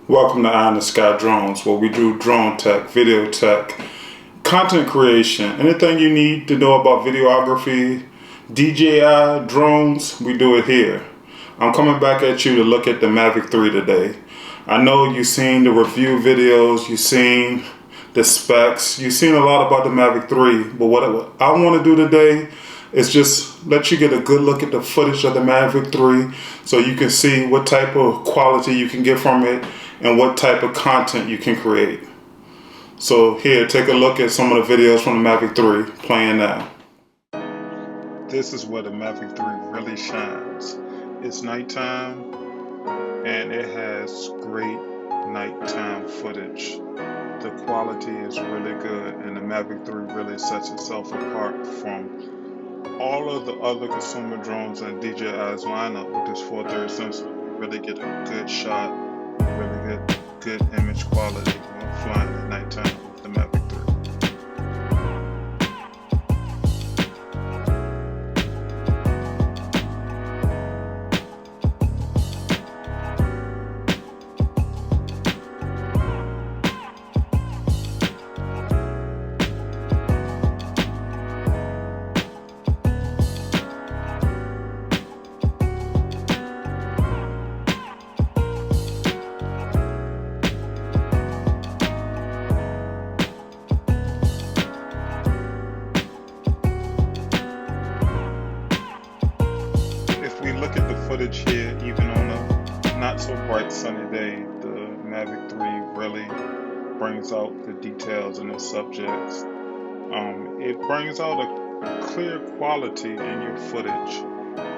Welcome to Eye in the Sky Drones, where we do drone tech, video tech, content creation, anything you need to know about videography, DJI, drones, we do it here. I'm coming back at you to look at the Mavic 3 today. I know you've seen the review videos, you've seen the specs, you've seen a lot about the Mavic 3, but what I want to do today is just let you get a good look at the footage of the Mavic 3 so you can see what type of quality you can get from it and what type of content you can create. So here, take a look at some of the videos from the Mavic 3 playing now. This is where the Mavic 3 really shines. It's nighttime and it has great nighttime footage. The quality is really good and the Mavic 3 really sets itself apart from all of the other consumer drones and DJI's lineup with this 430 sensor. You really get a good shot, really good image quality when flying at nighttime with the Mavic 3. We look at the footage here, even on a not so bright sunny day, the Mavic 3 really brings out the details and the subjects. It brings out a clear quality in your footage.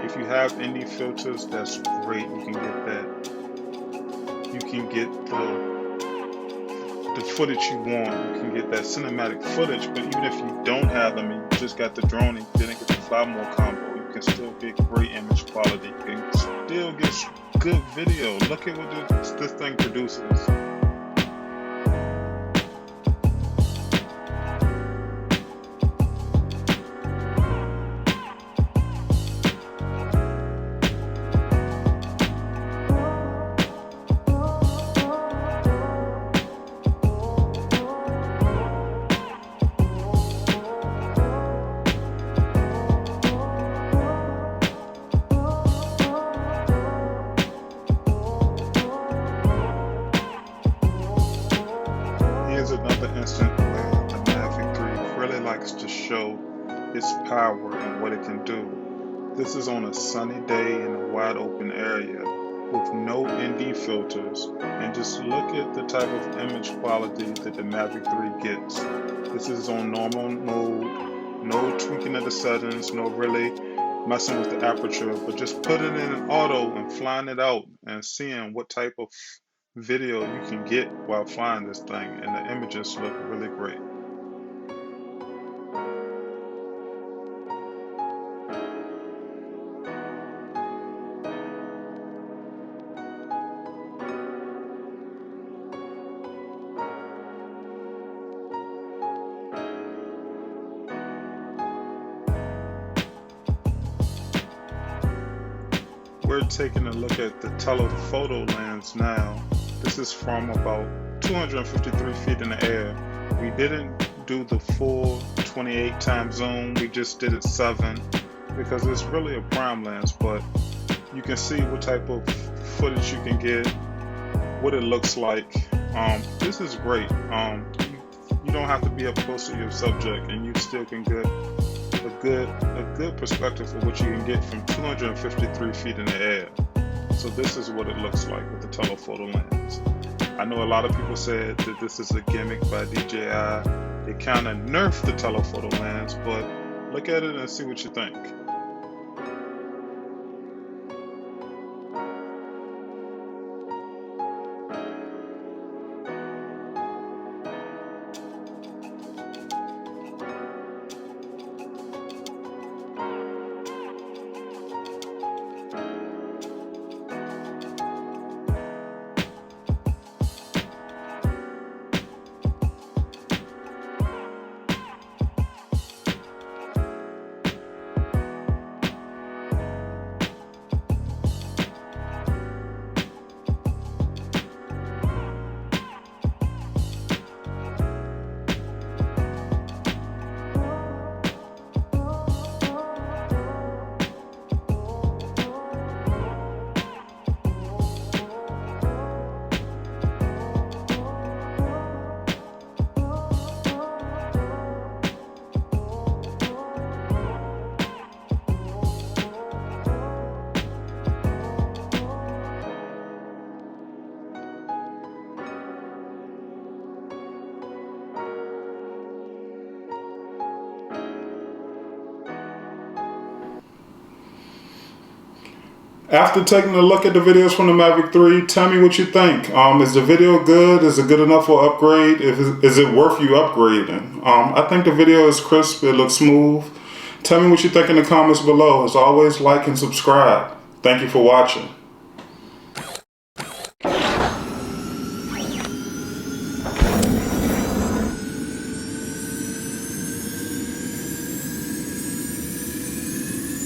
If you have ND filters, that's great. You can get that. You can get the footage you want. You can get that cinematic footage. But even if you don't have them and you just got the drone and you didn't get the fly mode combo, you can still get great image quality. You can still get good video. Look at what this thing produces. Here's another instant where the Mavic 3 really likes to show its power and what it can do. This is on a sunny day in a wide open area with no ND filters, and just look at the type of image quality that the Mavic 3 gets. This is on normal mode, no tweaking of the settings, no really messing with the aperture, but just putting it in auto and flying it out and seeing what type of video you can get while flying this thing, and the images look really great. We're taking a look at the telephoto lens now. This is from about 253 feet in the air. We didn't do the full 28 times zoom, we just did it 7 because it's really a prime lens, but you can see what type of footage you can get, what it looks like. This is great. You don't have to be up close to your subject and you still can get a good perspective of what you can get from 253 feet in the air. So this is what it looks like with the telephoto lens. I know a lot of people said that this is a gimmick by DJI. They kind of nerfed the telephoto lens, but look at it and see what you think. After taking a look at the videos from the Mavic 3, tell me what you think. Is the video good? Is it good enough for upgrade? Is it worth you upgrading? I think the video is crisp. It looks smooth. Tell me what you think in the comments below. As always, like and subscribe. Thank you for watching.